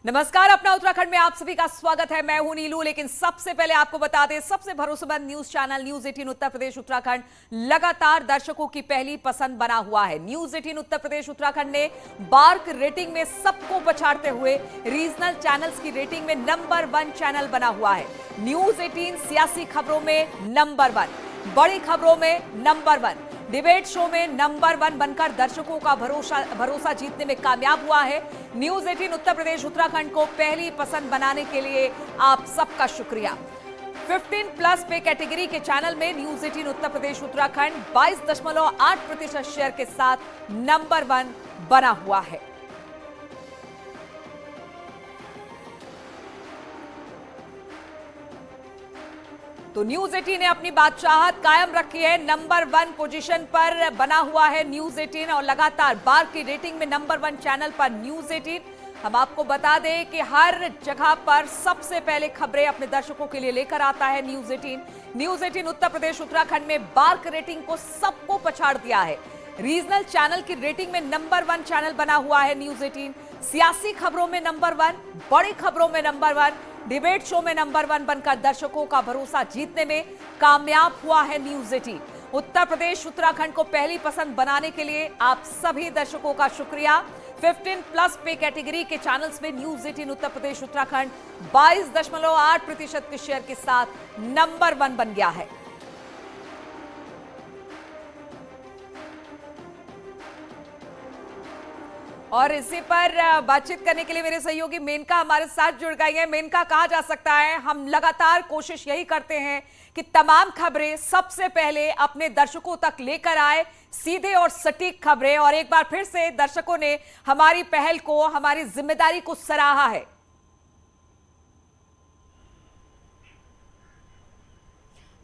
नमस्कार, अपना उत्तराखंड में आप सभी का स्वागत है। मैं हूं नीलू। लेकिन सबसे पहले आपको बता दें, सबसे भरोसेमंद news channel news 18 Uttar Pradesh Uttarakhand लगातार दर्शकों की पहली पसंद बना हुआ है। न्यूज 18 उत्तर प्रदेश उत्तराखंड ने बार्क रेटिंग में सबको पछाड़ते हुए रीजनल चैनल्स की रेटिंग में नंबर 1 चैनल बना हुआ है। न्यूज 18 सियासी खबरों में नंबर 1, बड़ी खबरों में नंबर 1, डिबेट शो में नंबर 1 बनकर दर्शकों का भरोसा जीतने में कामयाब हुआ है। न्यूज 18 उत्तर प्रदेश उत्तराखंड को पहली पसंद बनाने के लिए आप सबका शुक्रिया। 15+ पे कैटेगरी के चैनल में न्यूज 18 उत्तर प्रदेश उत्तराखंड 22.8% शेयर के साथ नंबर 1 बना हुआ है। तो न्यूज 18 ने अपनी बादशाहत कायम रखी है। नंबर 1 पोजीशन पर बना हुआ है न्यूज 18 और लगातार बार्क की रेटिंग में नंबर 1 चैनल पर न्यूज 18। हम आपको बता दें कि हर जगह पर सबसे पहले खबरें अपने दर्शकों के लिए लेकर आता है न्यूज 18। न्यूज 18 उत्तर प्रदेश उत्तराखंड में बार्क रेटिंग को सबको पछाड़ दिया है। रीजनल चैनल की रेटिंग में नंबर 1 चैनल बना हुआ है न्यूज 18। सियासी खबरों में नंबर 1, बड़ी खबरों में नंबर 1, डिबेट शो में नंबर 1 बनकर दर्शकों का भरोसा जीतने में कामयाब हुआ है न्यूज 18। उत्तर प्रदेश उत्तराखंड को पहली पसंद बनाने के लिए आप सभी दर्शकों का शुक्रिया। 15+ पे कैटेगरी के चैनल्स में न्यूज 18 उत्तर प्रदेश उत्तराखंड 22.8% के शेयर के साथ नंबर 1 बन गया है। और इसी पर बातचीत करने के लिए मेरे सहयोगी मेनका हमारे साथ जुड़ गई है। मेनका, कहा जा सकता है हम लगातार कोशिश यही करते हैं कि तमाम खबरें सबसे पहले अपने दर्शकों तक लेकर आए, सीधे और सटीक खबरें। और एक बार फिर से दर्शकों ने हमारी पहल को, हमारी जिम्मेदारी को सराहा है।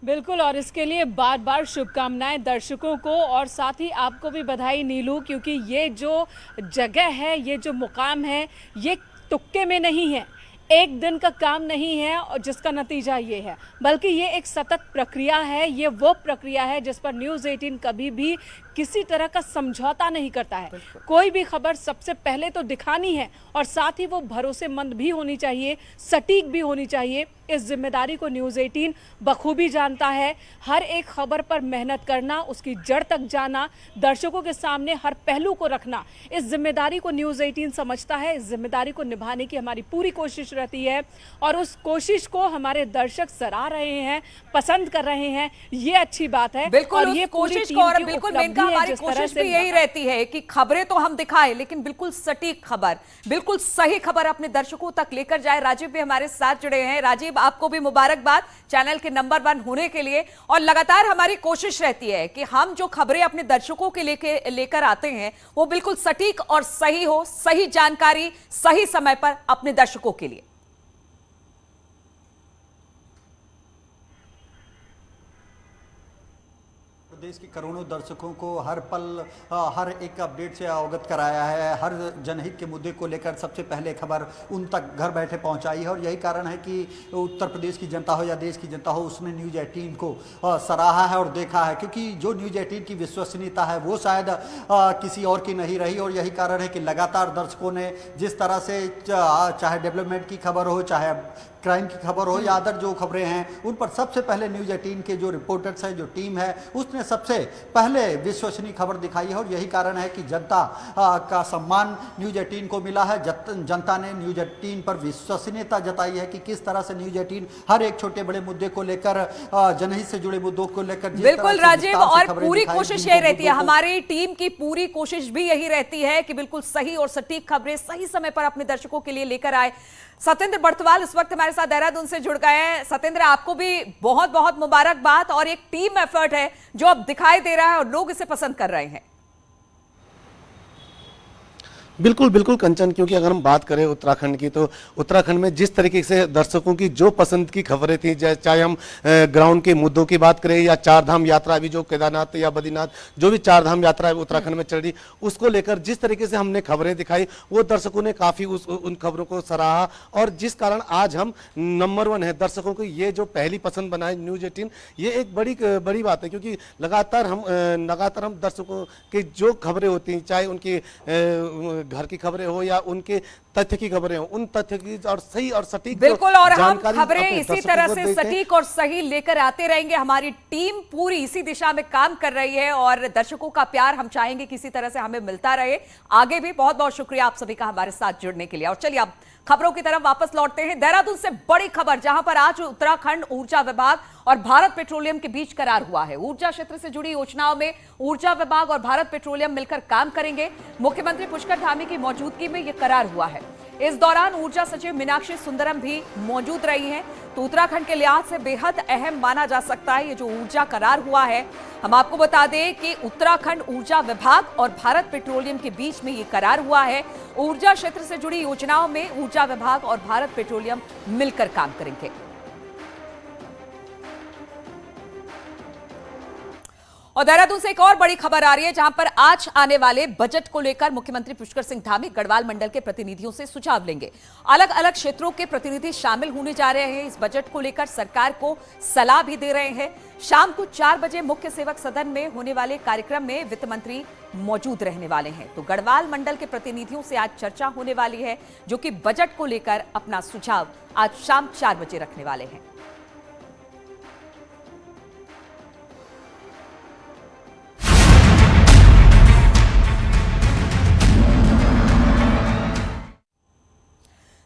बिल्कुल, और इसके लिए बार बार शुभकामनाएं दर्शकों को, और साथ ही आपको भी बधाई नीलू, क्योंकि ये जो जगह है, ये जो मुकाम है, ये तुक्के में नहीं है, एक दिन का काम नहीं है और जिसका नतीजा ये है, बल्कि ये एक सतत प्रक्रिया है। ये वो प्रक्रिया है जिस पर न्यूज़ 18 कभी भी किसी तरह का समझौता नहीं करता है। कोई भी खबर सबसे पहले तो दिखानी है और साथ ही वो भरोसेमंद भी होनी चाहिए, सटीक भी होनी चाहिए। इस जिम्मेदारी को न्यूज़ 18 बखूबी जानता है। हर एक खबर पर मेहनत करना, उसकी जड़ तक जाना, दर्शकों के सामने हर पहलू को रखना, इस जिम्मेदारी को न्यूज़ 18 समझता है। इस जिम्मेदारी को निभाने की हमारी पूरी कोशिश रहती है और उस कोशिश को हमारे दर्शक सराह रहे हैं, पसंद कर रहे हैं, ये अच्छी बात है। बिल्कुल, और ये कोशिश को, और बिल्कुल मेनका हमारी कोशिश भी यही रहती है कि खबरें तो हम दिखाएं, लेकिन बिल्कुल सटीक खबर, बिल्कुल सही खबर अपने दर्शकों तक लेकर जाए। राजीव भी हमारे साथ जुड़े हैं। राजीव, आपको भी मुबारकबाद चैनल के नंबर 1 होने के लिए। और लगातार हमारी कोशिश रहती है कि हम जो खबरें अपने दर्शकों के लेकर आते हैं वो बिल्कुल सटीक और सही हो, सही जानकारी सही समय पर अपने दर्शकों के लिए। देश के करोड़ों दर्शकों को हर पल हर एक अपडेट से अवगत कराया है। हर जनहित के मुद्दे को लेकर सबसे पहले खबर उन तक घर बैठे पहुंचाई है। और यही कारण है कि उत्तर प्रदेश की जनता हो या देश की जनता हो, उसने न्यूज़ 18 को सराहा है और देखा है, क्योंकि जो न्यूज़ 18 की विश्वसनीयता है वो शायद किसी और की नहीं रही। और यही कारण है कि लगातार दर्शकों ने जिस तरह से चाहे डेवलपमेंट की खबर हो, चाहे क्राइम की खबर हो या अदर जो खबरें हैं, उन पर सबसे पहले न्यूज़ 18 के जो रिपोर्टर्स हैं, जो टीम है, उसने सबसे पहले विश्वसनीय खबर दिखाई है। और यही कारण है कि जनता का सम्मान न्यूज़ 18 को मिला है। जनता ने न्यूज़ 18 पर विश्वसनीयता जताई है कि किस तरह से न्यूज़ 18 हर एक छोटे बड़े मुद्दे को लेकर, जनहित से जुड़े मुद्दों को लेकर, बिल्कुल राजीव, और पूरी कोशिश यही रहती है, हमारी टीम की पूरी कोशिश भी यही रहती है कि बिल्कुल सही और सटीक खबरें सही समय पर अपने दर्शकों के लिए लेकर आए। सत्येंद्र बर्तवाल इस वक्त हमारे साथ देहरादून से जुड़ गए हैं। सत्येंद्र, आपको भी बहुत बहुत मुबारकबाद, और एक टीम एफर्ट है जो अब दिखाई दे रहा है और लोग इसे पसंद कर रहे हैं। बिल्कुल बिल्कुल कंचन, क्योंकि अगर हम बात करें उत्तराखंड की, तो उत्तराखंड में जिस तरीके से दर्शकों की जो पसंद की खबरें थी, चाहे हम ग्राउंड के मुद्दों की बात करें या चारधाम यात्रा, अभी जो केदारनाथ या बद्रीनाथ जो भी चारधाम यात्रा है उत्तराखंड में चल रही, उसको लेकर जिस तरीके से हमने खबरें दिखाई, वो दर्शकों ने काफी उन खबरों को सराहा। और जिस कारण आज हम नंबर 1 है, दर्शकों को ये जो पहली पसंद बनाए न्यूज़ 18, ये एक बड़ी बात है, क्योंकि लगातार हम दर्शकों की जो खबरें होती हैं, चाहे उनकी घर की खबरें हो या उनके तथ्य की खबरें हो, उन तथ्य की और सही और सटीक बिल्कुल, और हम जानकारी खबरें अपने इसी दर्शकों तरह को से देते हैं। सटीक और सही लेकर आते रहेंगे। हमारी टीम पूरी इसी दिशा में काम कर रही है और दर्शकों का प्यार हम चाहेंगे किसी तरह से हमें मिलता रहे आगे भी। बहुत बहुत शुक्रिया आप सभी का हमारे साथ जुड़ने के लिए। और चलिए अब खबरों की तरफ वापस लौटते हैं। देहरादून से बड़ी खबर, जहां पर आज उत्तराखंड ऊर्जा विभाग और भारत पेट्रोलियम के बीच करार हुआ है। ऊर्जा क्षेत्र से जुड़ी योजनाओं में ऊर्जा विभाग और भारत पेट्रोलियम मिलकर काम करेंगे। मुख्यमंत्री पुष्कर धामी की मौजूदगी में यह करार हुआ है। इस दौरान ऊर्जा सचिव मीनाक्षी सुंदरम भी मौजूद रही हैं। तो उत्तराखंड के लिहाज से बेहद अहम माना जा सकता है ये जो ऊर्जा करार हुआ है। हम आपको बता दें कि उत्तराखंड ऊर्जा विभाग और भारत पेट्रोलियम के बीच में ये करार हुआ है। ऊर्जा क्षेत्र से जुड़ी योजनाओं में ऊर्जा विभाग और भारत पेट्रोलियम मिलकर काम करेंगे। और देहरादून से एक और बड़ी खबर आ रही है, जहां पर आज आने वाले बजट को लेकर मुख्यमंत्री पुष्कर सिंह धामी गढ़वाल मंडल के प्रतिनिधियों से सुझाव लेंगे। अलग अलग क्षेत्रों के प्रतिनिधि शामिल होने जा रहे हैं। इस बजट को लेकर सरकार को सलाह भी दे रहे हैं। शाम को 4 बजे मुख्य सेवक सदन में होने वाले कार्यक्रम में वित्त मंत्री मौजूद रहने वाले हैं। तो गढ़वाल मंडल के प्रतिनिधियों से आज चर्चा होने वाली है, जो कि बजट को लेकर अपना सुझाव आज शाम 4 बजे रखने वाले हैं।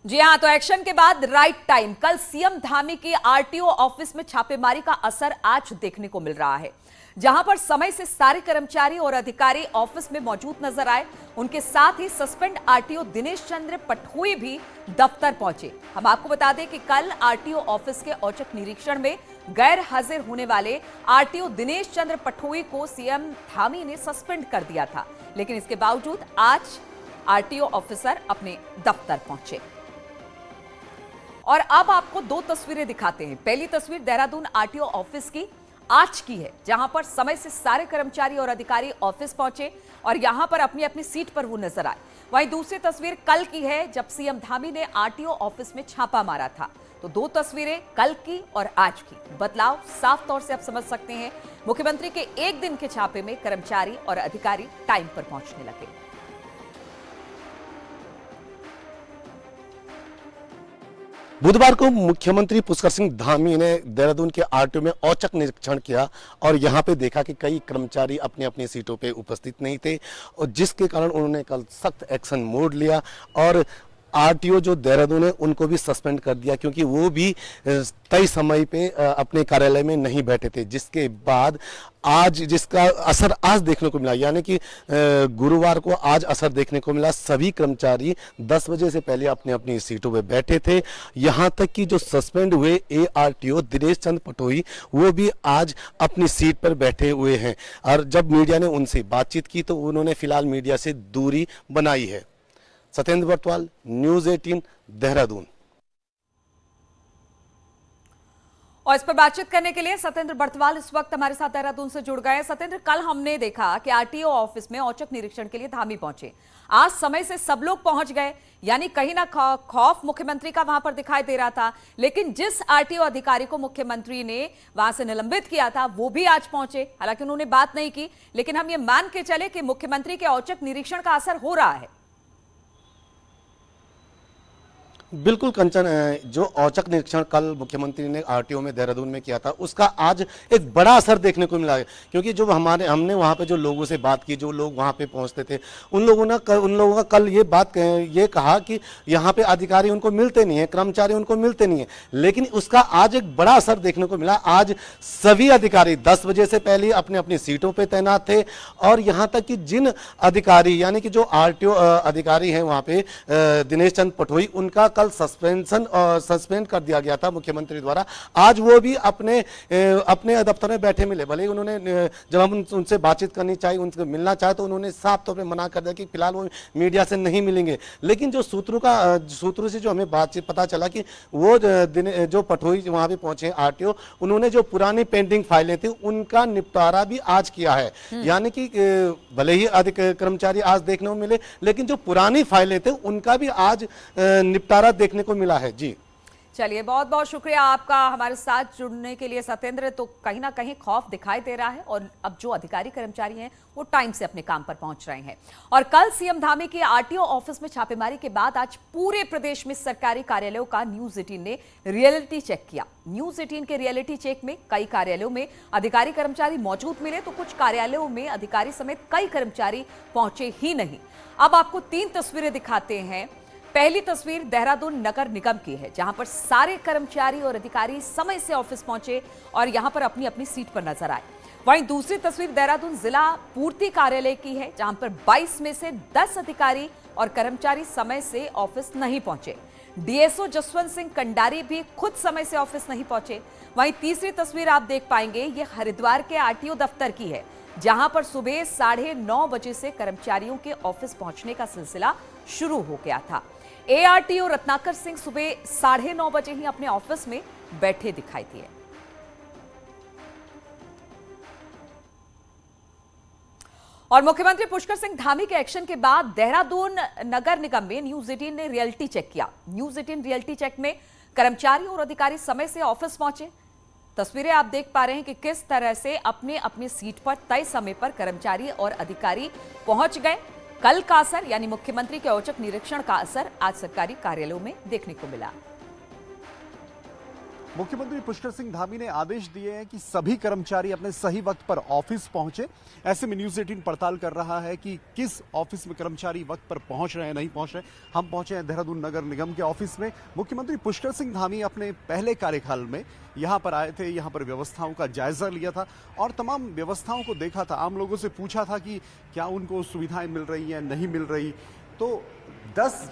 जी हां, तो एक्शन के बाद राइट टाइम। कल सीएम धामी की आरटीओ ऑफिस में छापेमारी का असर आज देखने को मिल रहा है, जहां पर समय से सारे कर्मचारी और अधिकारी ऑफिस में मौजूद नजर आए। उनके साथ ही सस्पेंड आरटीओ दिनेश चंद्र पठोई भी दफ्तर पहुंचे। हम आपको बता दें कि कल आरटीओ ऑफिस के औचक निरीक्षण में गैर हाजिर होने वाले आरटीओ दिनेश चंद्र पठोई को सीएम धामी ने सस्पेंड कर दिया था, लेकिन इसके बावजूद आज आरटीओ ऑफिसर अपने दफ्तर पहुंचे। और अब आपको 2 तस्वीरें दिखाते हैं। पहली तस्वीर देहरादून आरटीओ ऑफिस की आज की है, जहां पर समय से सारे कर्मचारी और अधिकारी ऑफिस पहुंचे और यहां पर अपनी अपनी सीट पर वो नजर आए। वहीं दूसरी तस्वीर कल की है, जब सीएम धामी ने आरटीओ ऑफिस में छापा मारा था। तो 2 तस्वीरें कल की और आज की। बदलाव साफ तौर से आप समझ सकते हैं। मुख्यमंत्री के एक दिन के छापे में कर्मचारी और अधिकारी टाइम पर पहुंचने लगे। बुधवार को मुख्यमंत्री पुष्कर सिंह धामी ने देहरादून के आरटीओ में औचक निरीक्षण किया और यहां पे देखा कि कई कर्मचारी अपनी अपनी सीटों पे उपस्थित नहीं थे, और जिसके कारण उन्होंने कल सख्त एक्शन मोड लिया और आरटीओ जो देहरादून है उनको भी सस्पेंड कर दिया, क्योंकि वो भी तय समय पे अपने कार्यालय में नहीं बैठे थे। जिसके बाद आज जिसका असर आज देखने को मिला, यानी कि गुरुवार को आज असर देखने को मिला। सभी कर्मचारी 10 बजे से पहले अपनी अपनी सीटों पे बैठे थे। यहां तक कि जो सस्पेंड हुए एआरटीओ दिनेश चंद्र पठोई, वो भी आज अपनी सीट पर बैठे हुए हैं। और जब मीडिया ने उनसे बातचीत की तो उन्होंने फिलहाल मीडिया से दूरी बनाई है। सत्येंद्र बर्तवाल, न्यूज़ 18, देहरादून। और इस पर बातचीत करने के लिए सत्येंद्र बर्तवाल इस वक्त हमारे साथ देहरादून से जुड़ गए। सत्येंद्र, कल हमने देखा कि आरटीओ ऑफिस में औचक निरीक्षण के लिए धामी पहुंचे। आज समय से सब लोग पहुंच गए, यानी कहीं ना खौफ मुख्यमंत्री का वहां पर दिखाई दे रहा था। लेकिन जिस आरटीओ अधिकारी को मुख्यमंत्री ने वहां से निलंबित किया था, वो भी आज पहुंचे। हालांकि उन्होंने बात नहीं की, लेकिन हम ये मान के चले कि मुख्यमंत्री के औचक निरीक्षण का असर हो रहा है। बिल्कुल कंचन, जो औचक निरीक्षण कल मुख्यमंत्री ने आरटीओ में देहरादून में किया था, उसका आज एक बड़ा असर देखने को मिला है। क्योंकि जो हमने वहां पे जो लोगों से बात की, जो लोग वहां पे पहुंचते थे, उन लोगों का कल ये कहा कि यहाँ पे अधिकारी उनको मिलते नहीं है, कर्मचारी उनको मिलते नहीं है। लेकिन उसका आज एक बड़ा असर देखने को मिला। आज सभी अधिकारी 10 बजे से पहले अपने अपनी सीटों पर तैनात थे। और यहाँ तक कि जिन अधिकारी, यानी कि जो आरटीओ अधिकारी हैं वहां पे दिनेश चंद्र पठोई, उनका कल सस्पेंड कर दिया गया था मुख्यमंत्री द्वारा। आज वो भी अपने दफ्तर में बैठे मिले। भले ही उन्होंने, जब हम उनसे बातचीत करनी चाहिए, उनसे मिलना चाहे, तो उन्होंने साफ तौर पे मना कर दिया कि फिलहाल वो मीडिया से नहीं मिलेंगे। लेकिन जो सूत्रों से जो हमें बातचीत पता चला कि वो जो पठोई वहां पे पहुंचे आरटीओ, उन्होंने जो पुरानी पेंडिंग फाइलें थी उनका निपटारा भी आज किया है। यानी कि भले ही अधिक कर्मचारी आज देखने को मिले, लेकिन जो पुरानी फाइलें थे उनका भी आज निपटारा देखने को मिला है। जी चलिए, बहुत बहुत शुक्रिया आपका हमारे साथ जुड़ने के लिए सत्येंद्र। तो कहीं ना कहीं खौफ दिखाई दे रहा है और अब जो अधिकारी कर्मचारी हैं वो टाइम से अपने काम पर पहुंच रहे हैं। और कल सीएम धामी के आरटीओ ऑफिस में छापेमारी के बाद आज पूरे प्रदेश में सरकारी कार्यालयों का न्यूज 18 ने रियलिटी चेक किया। न्यूज 18 के रियलिटी चेक में कई कार्यालयों में अधिकारी कर्मचारी मौजूद मिले तो कुछ कार्यालयों में अधिकारी समेत कई कर्मचारी पहुंचे ही नहीं। अब आपको 3 तस्वीरें दिखाते हैं। पहली तस्वीर देहरादून नगर निगम की है, जहां पर सारे कर्मचारी और अधिकारी समय से ऑफिस पहुंचे और यहां पर अपनी अपनी सीट पर नजर आए। वहीं दूसरी तस्वीर देहरादून जिला पूर्ति कार्यालय की है, जहां पर 22 में से 10 अधिकारी और कर्मचारी समय से ऑफिस नहीं पहुंचे। डीएसओ जसवंत सिंह कंडारी भी खुद समय से ऑफिस नहीं पहुंचे। वहीं तीसरी तस्वीर आप देख पाएंगे, ये हरिद्वार के आरटीओ दफ्तर की है, जहां पर सुबह 9:30 बजे से कर्मचारियों के ऑफिस पहुंचने का सिलसिला शुरू हो गया था। एआरटीओ रत्नाकर सिंह सुबह 9:30 बजे ही अपने ऑफिस में बैठे दिखाई दिए। और मुख्यमंत्री पुष्कर सिंह धामी के एक्शन के बाद देहरादून नगर निगम में न्यूज 18 ने रियलिटी चेक किया। न्यूज 18 रियलिटी चेक में कर्मचारी और अधिकारी समय से ऑफिस पहुंचे। तस्वीरें आप देख पा रहे हैं कि किस तरह से अपने अपने सीट पर तय समय पर कर्मचारी और अधिकारी पहुंच गए। कल का असर यानी मुख्यमंत्री के औचक निरीक्षण का असर आज सरकारी कार्यालयों में देखने को मिला। मुख्यमंत्री पुष्कर सिंह धामी ने आदेश दिए हैं कि सभी कर्मचारी अपने सही वक्त पर ऑफिस पहुंचे। ऐसे में न्यूज 18 पड़ताल कर रहा है कि किस ऑफिस में कर्मचारी वक्त पर पहुंच रहे हैं, नहीं पहुंच रहे। हम पहुंचे हैं देहरादून नगर निगम के ऑफिस में। मुख्यमंत्री पुष्कर सिंह धामी अपने पहले कार्यकाल में यहां पर आए थे, यहां पर व्यवस्थाओं का जायजा लिया था और तमाम व्यवस्थाओं को देखा था। आम लोगों से पूछा था कि क्या उनको सुविधाएं मिल रही हैं, नहीं मिल रही। तो 10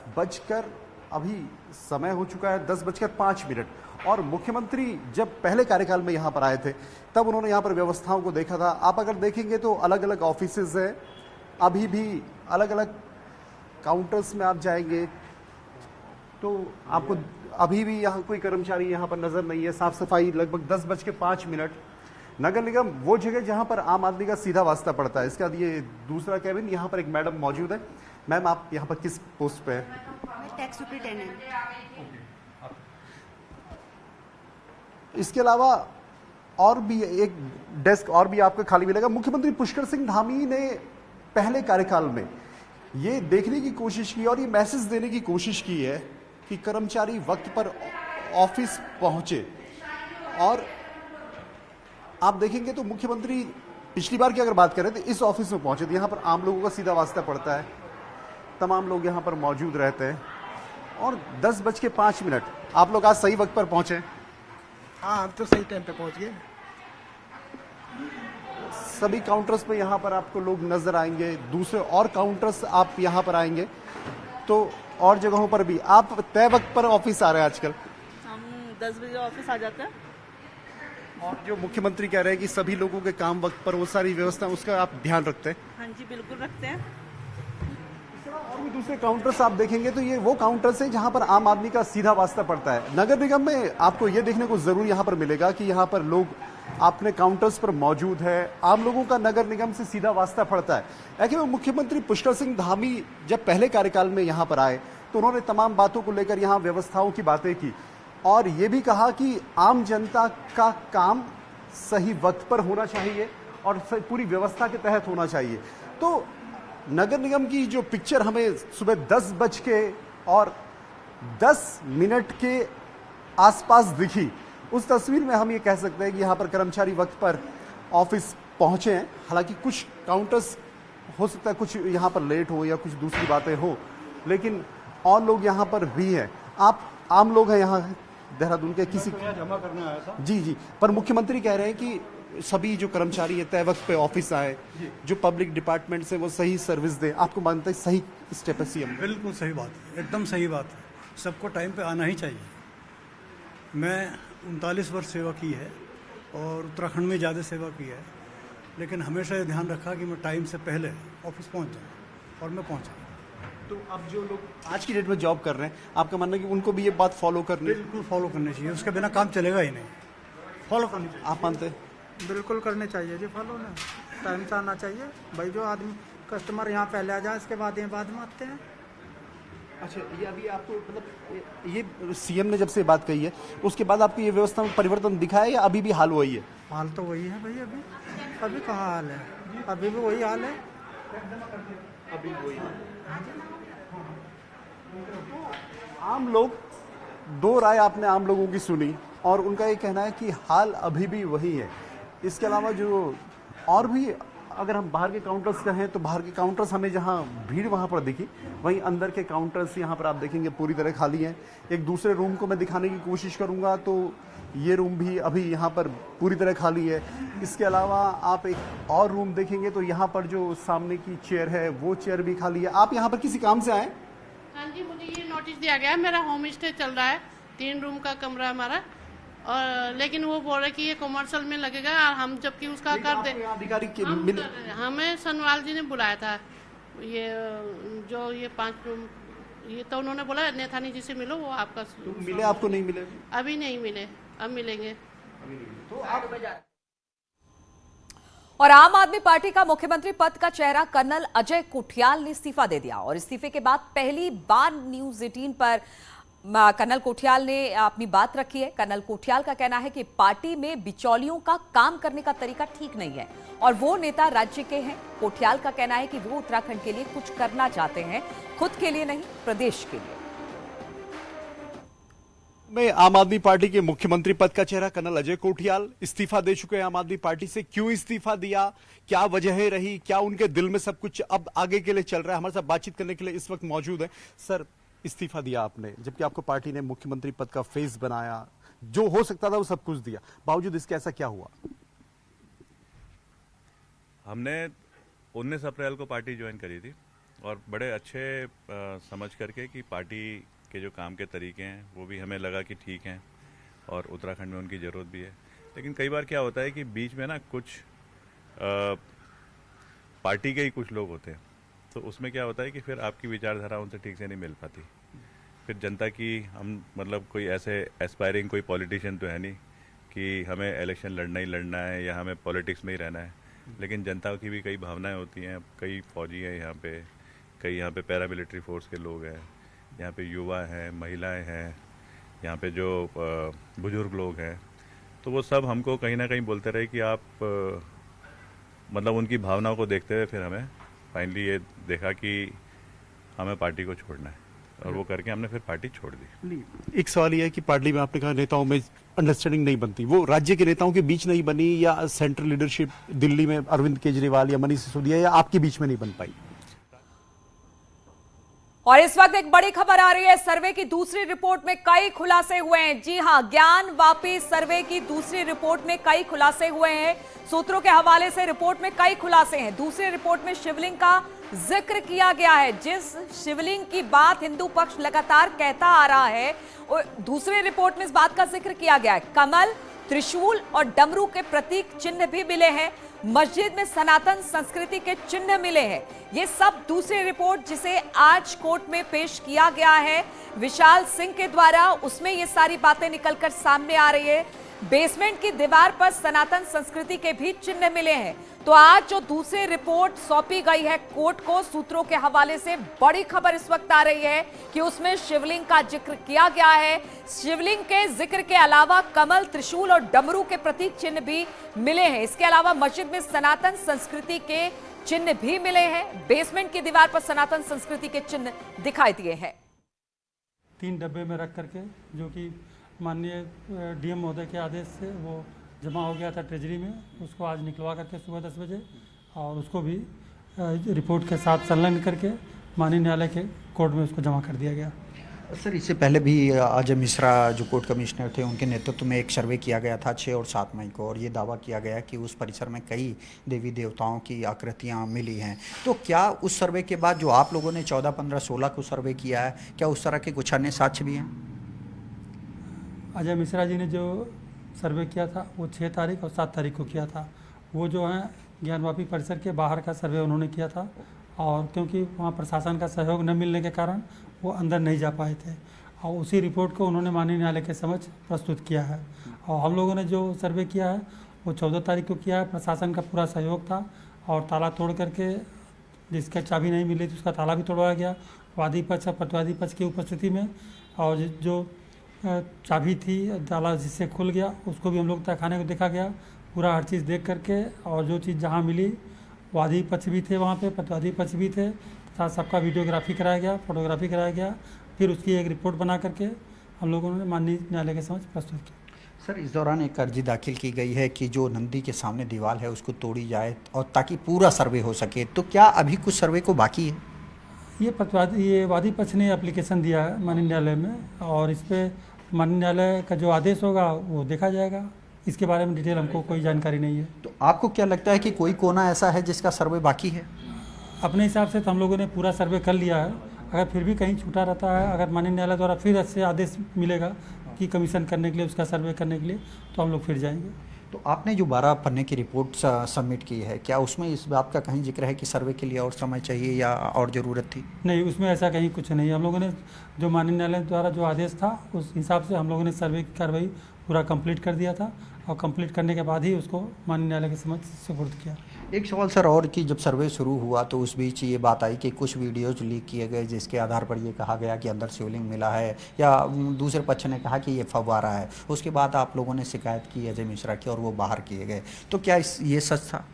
अभी समय हो चुका है 10:05 और मुख्यमंत्री जब पहले कार्यकाल में यहां पर आए थे तब उन्होंने यहां पर व्यवस्थाओं को देखा था। आप अगर देखेंगे तो अलग अलग ऑफिसेज हैं, अभी भी अलग अलग काउंटर्स में आप जाएंगे तो आपको अभी भी यहां कोई कर्मचारी यहां पर नजर नहीं है। साफ सफाई लगभग 10:05। नगर निगम वो जगह जहां पर आम आदमी का सीधा वास्ता पड़ता है। इसके बाद ये दूसरा कैबिन, यहां पर एक मैडम मौजूद है। मैम, आप यहां पर किस पोस्ट पे हैं? Tax superintendent. इसके अलावा और भी एक डेस्क और भी आपको खाली मिलेगा। मुख्यमंत्री पुष्कर सिंह धामी ने पहले कार्यकाल में ये देखने की कोशिश की और ये मैसेज देने की कोशिश की है कि कर्मचारी वक्त पर ऑफिस पहुंचे। और आप देखेंगे तो मुख्यमंत्री पिछली बार की अगर बात करें तो इस ऑफिस में पहुंचे थे। यहां पर आम लोगों का सीधा वास्ता पड़ता है, तमाम लोग यहां पर मौजूद रहते हैं। और 10:05 आप लोग आज सही वक्त पर पहुंचे? हाँ, हम तो सही टाइम पे पहुंच गए। सभी काउंटर्स पे यहाँ पर आपको लोग नजर आएंगे। दूसरे और काउंटर्स आप यहाँ पर आएंगे तो और जगहों पर भी आप तय वक्त पर ऑफिस आ रहे हैं आजकल? हम 10 बजे ऑफिस आ जाते हैं। और जो मुख्यमंत्री कह रहे हैं कि सभी लोगों के काम वक्त पर, वो सारी व्यवस्था, उसका आप ध्यान रखते हैं? हाँ जी, बिल्कुल रखते हैं। और भी दूसरे काउंटर्स आप देखेंगे तो ये वो काउंटर्स हैं जहां पर आम आदमी का सीधा वास्ता पड़ता है। नगर निगम में आपको ये देखने को जरूर यहां पर मिलेगा कि यहां पर लोग अपने काउंटर्स पर मौजूद है। आम लोगों का नगर निगम से सीधा वास्ता पड़ता है। ऐसे में मुख्यमंत्री पुष्कर सिंह धामी जब पहले कार्यकाल में यहां पर आए तो उन्होंने तमाम बातों को लेकर यहां व्यवस्थाओं की बातें की और ये भी कहा कि आम जनता का काम सही वक्त पर होना चाहिए और पूरी व्यवस्था के तहत होना चाहिए। तो नगर निगम की जो पिक्चर हमें सुबह 10:10 के आसपास दिखी, उस तस्वीर में हम ये कह सकते हैं कि यहाँ पर कर्मचारी वक्त पर ऑफिस पहुंचे हैं। हालांकि कुछ काउंटर्स हो सकता है कुछ यहाँ पर लेट हो या कुछ दूसरी बातें हो, लेकिन और लोग यहाँ पर भी हैं। आप आम लोग हैं यहाँ देहरादून के? किसी जमा करने आया था। जी, पर मुख्यमंत्री कह रहे हैं कि सभी जो कर्मचारी है तय वक्त पे ऑफिस आए, जो पब्लिक डिपार्टमेंट से वो सही सर्विस दे। आपको मानते हैं सही स्टेप है सीएम? बिल्कुल सही बात है, एकदम सही बात है। सबको टाइम पे आना ही चाहिए। मैं 39 वर्ष सेवा की है और उत्तराखंड में ज़्यादा सेवा की है, लेकिन हमेशा ये ध्यान रखा कि मैं टाइम से पहले ऑफिस पहुंच जाऊँ और मैं पहुंचा। तो अब जो लोग आज की डेट में जॉब कर रहे हैं, आपका मानना है कि उनको भी ये बात फॉलो करनी? बिल्कुल फॉलो करनी चाहिए, उसके बिना काम चलेगा ही नहीं। फॉलो करनी चाहिए। आप मानते हैं? बिल्कुल करने चाहिए जी, फॉलो ना। टाइम से आना चाहिए भाई। जो आदमी कस्टमर यहाँ पहले आ जाए, इसके बाद ये बाद में आते हैं। अच्छा, ये अभी आपको मतलब ये सीएम ने जब से बात कही है उसके बाद आपको ये व्यवस्था में परिवर्तन दिखा है या अभी भी हाल वही है? हाल तो वही है भाई, अभी कहाँ हाल है, अभी भी वही हाल है। अभी वही है। आम लोग, दो राय आपने आम लोगों की सुनी और उनका ये कहना है कि हाल अभी भी वही है। इसके अलावा जो और भी अगर हम बाहर के काउंटर्स कहें तो बाहर के काउंटर्स हमें जहां भीड़ वहां पर दिखी, वहीं अंदर के काउंटर्स यहां पर आप देखेंगे पूरी तरह खाली हैं। एक दूसरे रूम को मैं दिखाने की कोशिश करूंगा तो ये रूम भी अभी यहाँ पर पूरी तरह खाली है। इसके अलावा आप एक और रूम देखेंगे तो यहाँ पर जो सामने की चेयर है वो चेयर भी खाली है। आप यहाँ पर किसी काम से आए? हाँ जी, मुझे ये नोटिस दिया गया है, मेरा होम स्टे चल रहा है, 3 रूम का कमरा हमारा, और लेकिन वो बोल रहे कि ये कमर्शियल में लगेगा और हम जबकि उसका कर दे। अधिकारी हमें सनवाल जी ने बुलाया था, ये जो ये 5 रूम, ये तो उन्होंने बोला नेथानी जी से मिलो, वो आपका तो मिले, आपको नहीं मिले? अभी नहीं मिले, अब मिलेंगे। तो आप और आम आदमी पार्टी का मुख्यमंत्री पद का चेहरा कर्नल अजय कोठियाल ने इस्तीफा दे दिया और इस्तीफे के बाद पहली बार न्यूज 18 पर कर्नल कोठियाल ने अपनी बात रखी है। कर्नल कोठियाल का कहना है कि पार्टी में बिचौलियों का काम करने का तरीका ठीक नहीं है और वो नेता राज्य के हैं। कोठियाल का कहना है कि वो उत्तराखंड के लिए कुछ करना चाहते हैं, खुद के लिए नहीं, प्रदेश के लिए। में आम आदमी पार्टी के मुख्यमंत्री पद का चेहरा कर्नल अजय कोठियाल इस्तीफा दे चुके हैं आम आदमी पार्टी से। क्यों इस्तीफा दिया, क्या वजह रही, क्या उनके दिल में सब कुछ अब आगे के लिए चल रहा है, हमारे साथ बातचीत करने के लिए इस वक्त मौजूद है। सर, इस्तीफा दिया आपने, जबकि आपको पार्टी ने मुख्यमंत्री पद का फेस बनाया, जो हो सकता था वो सब कुछ दिया, बावजूद इसके ऐसा क्या हुआ? हमने 19 अप्रैल को पार्टी ज्वाइन करी थी और बड़े अच्छे समझ करके कि पार्टी के जो काम के तरीके हैं वो भी हमें लगा कि ठीक हैं और उत्तराखंड में उनकी ज़रूरत भी है। लेकिन कई बार क्या होता है कि बीच में ना कुछ पार्टी के ही कुछ लोग होते हैं, तो उसमें क्या होता है कि फिर आपकी विचारधारा उनसे ठीक से नहीं मिल पाती। फिर जनता की, हम मतलब कोई ऐसे एस्पायरिंग कोई पॉलिटिशियन तो है नहीं कि हमें इलेक्शन लड़ना ही लड़ना है या हमें पॉलिटिक्स में ही रहना है, लेकिन जनता की भी कई भावनाएं होती हैं। कई फौजी हैं यहाँ पे, कई यहाँ पे पैरामिलिट्री फोर्स के लोग हैं, यहाँ पे युवा हैं, महिलाएं हैं, यहाँ पे जो बुजुर्ग लोग हैं, तो वो सब हमको कहीं ना कहीं बोलते रहे कि आप मतलब उनकी भावनाओं को देखते हुए फिर हमें फाइनली ये देखा कि हमें पार्टी को छोड़ना है और वो करके हमने फिर पार्टी छोड़ दी। एक सवाल ये है कि पार्टी में आपने कहा नेताओं में अंडरस्टैंडिंग नहीं बनती, वो राज्य के नेताओं के बीच नहीं बनी या सेंट्रल लीडरशिप दिल्ली में अरविंद केजरीवाल या मनीष सिसोदिया या आपके बीच में नहीं बन पाई? और इस वक्त एक बड़ी खबर आ रही है, सर्वे की दूसरी रिपोर्ट में कई खुलासे हुए हैं। जी हां, ज्ञानवापी सर्वे की दूसरी रिपोर्ट में कई खुलासे हुए हैं। सूत्रों के हवाले से रिपोर्ट में कई खुलासे हैं। दूसरी रिपोर्ट में शिवलिंग का जिक्र किया गया है, जिस शिवलिंग की बात हिंदू पक्ष लगातार कहता आ रहा है, दूसरी रिपोर्ट में इस बात का जिक्र किया गया है। कमल, त्रिशूल और डमरू के प्रतीक चिन्ह भी मिले हैं। मस्जिद में सनातन संस्कृति के चिन्ह मिले हैं। ये सब दूसरी रिपोर्ट जिसे आज कोर्ट में पेश किया गया है विशाल सिंह के द्वारा, उसमें ये सारी बातें निकलकर सामने आ रही है। बेसमेंट की दीवार पर सनातन संस्कृति के भी चिन्ह मिले हैं। तो आज जो दूसरी रिपोर्ट सौंपी गई है कोर्ट को, सूत्रों के हवाले से बड़ी खबर इस वक्त आ रही है कि उसमें शिवलिंग का जिक्र किया गया है। शिवलिंग के जिक्र के अलावा कमल, त्रिशूल और डमरू के प्रतीक चिन्ह भी मिले हैं। इसके अलावा मस्जिद में सनातन संस्कृति के चिन्ह भी मिले हैं। बेसमेंट की दीवार पर सनातन संस्कृति के चिन्ह दिखाई दिए हैं। 3 डब्बे में रख करके, जो कि माननीय डीएम महोदय के आदेश से वो जमा हो गया था ट्रेजरी में, उसको आज निकलवा करके सुबह 10 बजे और उसको भी रिपोर्ट के साथ संलग्न करके माननीय न्यायालय के कोर्ट में उसको जमा कर दिया गया। सर, इससे पहले भी अजय मिश्रा जो कोर्ट कमिश्नर थे, उनके नेतृत्व में एक सर्वे किया गया था 6 और 7 मई को, और ये दावा किया गया कि उस परिसर में कई देवी देवताओं की आकृतियां मिली हैं। तो क्या उस सर्वे के बाद जो आप लोगों ने 14, 15, 16 को सर्वे किया है, क्या उस तरह के कुछ अन्य साक्ष्य भी हैं? अजय मिश्रा जी ने जो सर्वे किया था वो 6 तारीख और 7 तारीख को किया था। वो जो है ज्ञानवापी परिसर के बाहर का सर्वे उन्होंने किया था, और क्योंकि वहाँ प्रशासन का सहयोग न मिलने के कारण वो अंदर नहीं जा पाए थे, और उसी रिपोर्ट को उन्होंने माननीय न्यायालय के समक्ष प्रस्तुत किया है। और हम लोगों ने जो सर्वे किया है वो 14 तारीख को किया है। प्रशासन का पूरा सहयोग था और ताला तोड़ करके, जिसका चाबी नहीं मिली थी उसका ताला भी तोड़वाया गया, वादी पक्ष और प्रतिवादी पक्ष की उपस्थिति में, और जो चाबी थी ताला जिससे खुल गया उसको भी हम लोग तहखाने को देखा गया, पूरा हर चीज़ देख करके, और जो चीज़ जहाँ मिली वादी पक्ष भी थे वहाँ पे, प्रतिवादी पक्ष भी थे, तथा सबका वीडियोग्राफी कराया गया, फोटोग्राफी कराया गया, फिर उसकी एक रिपोर्ट बना करके हम लोगों ने माननीय न्यायालय के समक्ष प्रस्तुत की। सर, इस दौरान एक अर्जी दाखिल की गई है कि जो नंदी के सामने दीवार है उसको तोड़ी जाए और ताकि पूरा सर्वे हो सके, तो क्या अभी कुछ सर्वे को बाकी है? ये वादी पक्ष ने एप्लीकेशन दिया है माननीय न्यायालय में, और इस पर माननीय न्यायालय का जो आदेश होगा वो देखा जाएगा। इसके बारे में डिटेल हमको कोई जानकारी नहीं है। तो आपको क्या लगता है कि कोई कोना ऐसा है जिसका सर्वे बाकी है? अपने हिसाब से तो हम लोगों ने पूरा सर्वे कर लिया है, अगर फिर भी कहीं छूटा रहता है, अगर माननीय न्यायालय द्वारा फिर ऐसे आदेश मिलेगा कि कमीशन करने के लिए, उसका सर्वे करने के लिए, तो हम लोग फिर जाएंगे। तो आपने जो 12 पन्ने की रिपोर्ट सबमिट की है, क्या उसमें इस बात का कहीं जिक्र है कि सर्वे के लिए और समय चाहिए या और ज़रूरत थी? नहीं, उसमें ऐसा कहीं कुछ नहीं। हम लोगों ने जो माननीय न्यायालय द्वारा जो आदेश था उस हिसाब से हम लोगों ने सर्वे की कार्रवाई पूरा कंप्लीट कर दिया था, और कंप्लीट करने के बाद ही उसको माननीय न्यायालय के समक्ष सुपुर्द किया। एक सवाल सर और कि जब सर्वे शुरू हुआ तो उस बीच ये बात आई कि कुछ वीडियोज लीक किए गए जिसके आधार पर ये कहा गया कि अंदर शिवलिंग मिला है, या दूसरे पक्ष ने कहा कि ये फव्वारा है। उसके बाद आप लोगों ने शिकायत की अजय मिश्रा की और वो बाहर किए गए, तो क्या ये सच था?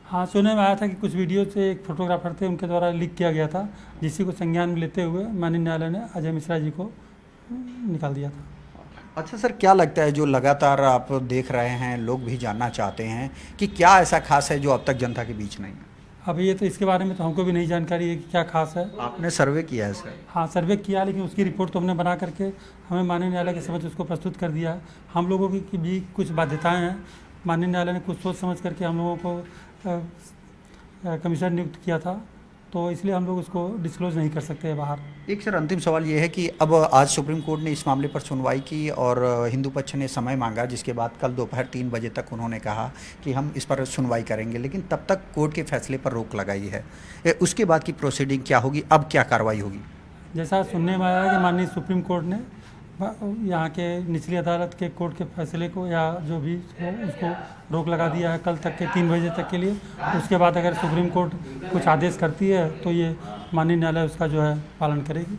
हाँ, सुनने में आया था कि कुछ वीडियो से एक फोटोग्राफर थे उनके द्वारा लीक किया गया था, जिसी को संज्ञान में लेते हुए माननीय न्यायालय ने अजय मिश्रा जी को निकाल दिया था। अच्छा सर, क्या लगता है जो लगातार आप देख रहे हैं, लोग भी जानना चाहते हैं कि क्या ऐसा खास है जो अब तक जनता के बीच नहीं है? अब ये तो इसके बारे में तो हमको भी नहीं जानकारी है कि क्या खास है। आपने सर्वे किया है सर? हाँ, सर्वे किया, लेकिन उसकी रिपोर्ट तो हमने बना करके हमें माननीय न्यायालय के समक्ष उसको प्रस्तुत कर दिया है। हम लोगों की भी कुछ बाध्यताएँ हैं, माननीय न्यायालय ने कुछ सोच समझ करके हम लोगों को कमीशन नियुक्त किया था, तो इसलिए हम लोग उसको डिस्क्लोज नहीं कर सकते बाहर। एक सर अंतिम सवाल ये है कि अब आज सुप्रीम कोर्ट ने इस मामले पर सुनवाई की और हिंदू पक्ष ने समय मांगा, जिसके बाद कल दोपहर 3 बजे तक उन्होंने कहा कि हम इस पर सुनवाई करेंगे, लेकिन तब तक कोर्ट के फैसले पर रोक लगाई है। उसके बाद की प्रोसीडिंग क्या होगी, अब क्या कार्रवाई होगी? जैसा सुनने में आया कि माननीय सुप्रीम कोर्ट ने यहाँ के निचली अदालत के कोर्ट के फैसले को या जो भी हो उसको रोक लगा दिया है कल तक के 3 बजे तक के लिए। उसके बाद अगर सुप्रीम कोर्ट कुछ आदेश करती है तो ये माननीय न्यायालय उसका जो है पालन करेगी।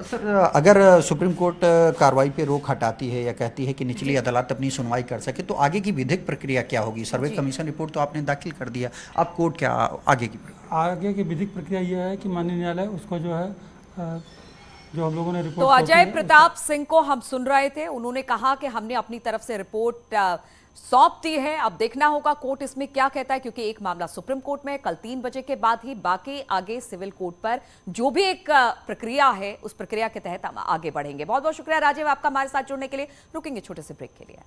सर, अगर सुप्रीम कोर्ट कार्रवाई पे रोक हटाती है या कहती है कि निचली अदालत अपनी सुनवाई कर सके, तो आगे की विधिक प्रक्रिया क्या होगी? सर्वे कमीशन रिपोर्ट तो आपने दाखिल कर दिया, अब कोर्ट क्या आगे की प्रक्रिया? आगे की विधिक प्रक्रिया ये है कि माननीय न्यायालय उसको जो है जो हम लोगों ने रिपोर्ट। तो अजय प्रताप सिंह को हम सुन रहे थे, उन्होंने कहा कि हमने अपनी तरफ से रिपोर्ट सौंप दी है। अब देखना होगा कोर्ट इसमें क्या कहता है, क्योंकि एक मामला सुप्रीम कोर्ट में कल 3 बजे के बाद ही बाकी आगे सिविल कोर्ट पर जो भी एक प्रक्रिया है उस प्रक्रिया के तहत हम आगे बढ़ेंगे। बहुत बहुत शुक्रिया राजीव आपका हमारे साथ जुड़ने के लिए। रुकेंगे छोटे से ब्रेक के लिए।